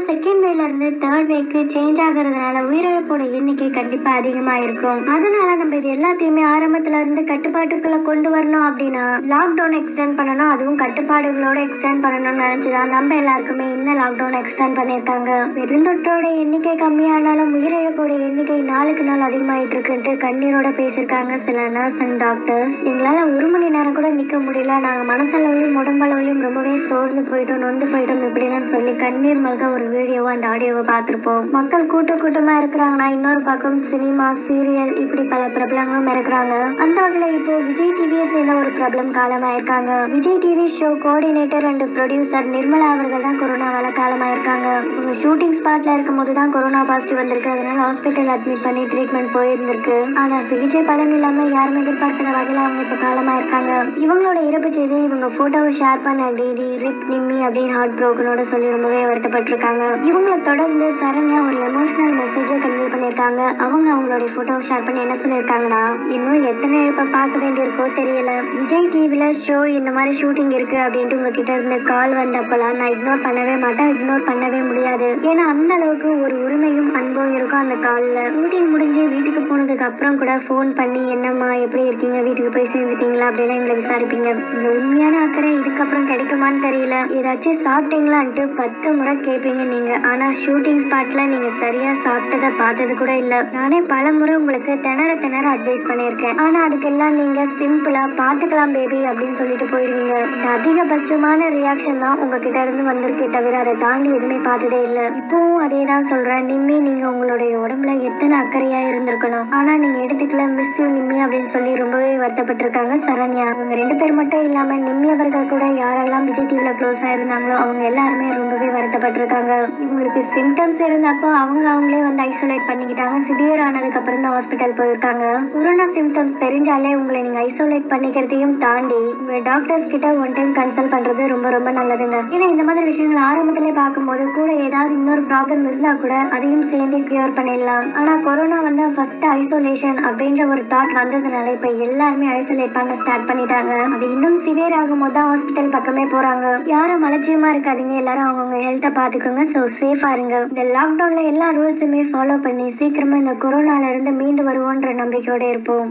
Second வேல இருந்து third week change ஆகுறதுனால உயிரிழப்போட எண்ணிக்கை கண்டிப்பா அதிகமா இருக்கும். அதனால நம்ம இது எல்லாத்தையுமே ஆரம்பத்துல இருந்து கட்டுப்பாட்டுக்குள்ள கொண்டு வரணும் அப்படின்னா லாக்டவுன் எக்ஸ்டெண்ட் பண்ணணும், அதுவும் கட்டுப்பாடுகளோட எக்ஸ்டெண்ட் பண்ணணும்னு நினைச்சுதான் நம்ம எல்லாருக்குமே இந்த லாக்டவுன் எக்ஸ்டெண்ட் பண்ணிருக்காங்க. பெருந்தொற்றோட எண்ணிக்கை கம்மியானாலும் உயிரிழப்போட எண்ணிக்கை நாளுக்கு நாள் அதிகமாயிட்டு இருக்குன்ட்டு கண்ணீரோட பேசியிருக்காங்க சில நர்ஸ் அண்ட் டாக்டர்ஸ். எங்களால 1 மணி நேரம் கூட நிக்க முடியல, நாங்க மனசளவுலயும் உடம்பளவுலயும் ரொம்பவே சோர்ந்து போயிட்டோம், நொந்து போயிட்டோம் இப்படின்னு சொல்லி கண்ணீர் மல்க ஒரு வீடியோவை அண்ட் ஆடியோவை பார்த்திருப்போம். மக்கள் கூட்டமா இருக்கிறாங்கன்னா இன்னொரு பக்கம் சினிமா, சீரியல் இப்படி பல பிரபலங்களும் இருக்கிறாங்க. அந்த வகையில இப்போ விஜய் டிவியை சேர்ந்த ஒரு பிரபலம் காலமாயிருக்காங்க. Vijay TV show coordinator and producer Nirmala அவர்கள் தான் கொரோனாவால காலமாயிருக்காங்க. இவங்க ஷூட்டிங் ஸ்பாட்ல இருக்கும் போது தான் கொரோனா பாசிட்டிவ் வந்திருக்கு. அதனால ஹாஸ்பிட்டல் அட்மிட் பண்ணி ட்ரீட்மெண்ட் போயிருந்திருக்கு. ஆனா சிகிச்சை பலன் இல்லாம யாரும் எதிர்பார்க்கிற வகையில அவங்க இப்ப காலமாயிருக்காங்க. இவங்களோட இறப்பு செய்தி இவங்க போட்டோவை ஷேர் பண்ண டிடி ரிப் நிம்மி அப்படின்னு ஹார்ட் ப்ரோக்கனோட சொல்லி ரொம்பவே வருத்தப்பட்டிருக்காங்க. இவங்களை தொடர்ந்து சரண்யா ஒரு எமோஷனல் மெசேஜை கன்வே பண்ணியிருக்காங்க. அவங்களுடைய போட்டோவை ஷேர் பண்ணி என்ன சொல்லியிருக்காங்கன்னா, இன்னும் எத்தனை இழப்பை பார்க்க வேண்டியிருக்கோ தெரியல. விஜய் டிவில ஷோ இந்த மாதிரி ஷூட்டிங் இருக்கு அப்படின்ட்டு உங்ககிட்ட இருந்து கால் வந்தப்பெல்லாம் நான் இக்னோர் பண்ணவே மாட்டேன், இக்னோர் பண்ணவே முடியாது. ஏன்னா அந்த அளவுக்கு ஒரு உரிமையும் அன்பும் இருக்கும் அந்த காலில். ஷூட்டிங் முடிஞ்சு வீட்டுக்கு போனதுக்கு அப்புறம் கூட ஃபோன் பண்ணி என்னம்மா எப்படி இருக்கீங்க, வீட்டுக்கு போய் சேர்ந்துட்டீங்களா அப்படிலாம் எங்களை விசாரிப்பீங்க. இந்த உண்மையான அக்கறை இதுக்கப்புறம் கிடைக்குமான்னு தெரியல. ஏதாச்சும் சாப்பிட்டீங்களான்ட்டு 10 முறை கேட்பீங்க நீங்க. ஆனா ஷூட்டிங் ஸ்பாட்ல நீங்க சரியா சாப்பிட்டதை பார்த்தது கூட இல்ல. நானே பல முறை உங்களுக்கு திணற அட்வைஸ் பண்ணியிருக்கேன். ஆனா அதுக்கெல்லாம் நீங்க சிம்பிளா பார்த்துக்கலாம் பேபி அப்படின்னு சொல்லிட்டு போயிடுவீங்க. இந்த அதிகபட்சமான ரியாக்ஷன் தான் உங்ககிட்ட இருந்து வந்திருக்கே தவிர அதை தாண்டி எதுவுமே பார்த்ததே இல்லை. இப்பவும் அதே தான் சொல்றேன். நிம்மி, நீங்க உங்களுடைய உடம்புல எத்தனை அக்கறையா இருந்திருக்கணும், ஆனா நீங்க எடுத்துக்கல. மிஸ் யூ நிம்மி அப்படின்னு சொல்லி ரொம்பவே வருத்தப்பட்டிருக்காங்க சரண்யா. அவங்க 2 பேர் மட்டும் இல்லாம நிம்மி அவர்கள் கூட யாரெல்லாம் விஜய் டிவில க்ளோஸா இருந்தாங்களோ அவங்க எல்லாருமே ரொம்பவே வருத்தப்பட்டிருக்காங்க. இவங்களுக்கு சிம்டம்ஸ் இருந்தப்போ அவங்களே வந்து ஐசோலேட் பண்ணிக்கிட்டாங்க. சிவியர் ஆனதுக்கு அப்புறம் தான் ஹாஸ்பிட்டல் போயிருக்காங்க. கொரோனா சிம்டம்ஸ் தெரிஞ்சாலே உங்களை நீங்க ஐசோலேட் பண்ணிக்கிறதையும் தாண்டி உங்க டாக்டர்ஸ் கிட்ட ஒன் டைம் கன்சல்ட் பண்றது ரொம்ப ரொம்ப நல்லதுங்க. ஏன்னா இந்த மாதிரி விஷயங்கள் ஆரம்பத்திலே பார்க்கும்போது கூட ஏதாவது இன்னொரு ப்ராப்ளம் இருந்தா கூட அதையும் சேர்ந்து கியூர் பண்ணிடலாம். ஆனா கொரோனா வந்து ஃபர்ஸ்ட் ஐசோலேஷன் அப்படின்ற ஒரு தாட் வந்ததுனால இப்ப எல்லாருமே ஐசோலேட் பண்ண ஸ்டார்ட் பண்ணிட்டாங்க. அது இன்னும் சிவியர் ஆகும் போது தான் ஹாஸ்பிட்டல் பக்கமே போறாங்க. யாரும் அலட்சியமா இருக்காதீங்க, எல்லாரும் அவங்கவுங்க ஹெல்த்தை பாத்துக்கோங்க. ஸோ சேஃபா இருங்க. இந்த லாக்டவுன்ல எல்லா ரூல்ஸுமே ஃபாலோ பண்ணி சீக்கிரமா இந்த கொரோனால இருந்து மீண்டு வருவோன்ற நம்பிக்கையோட இருப்போம்.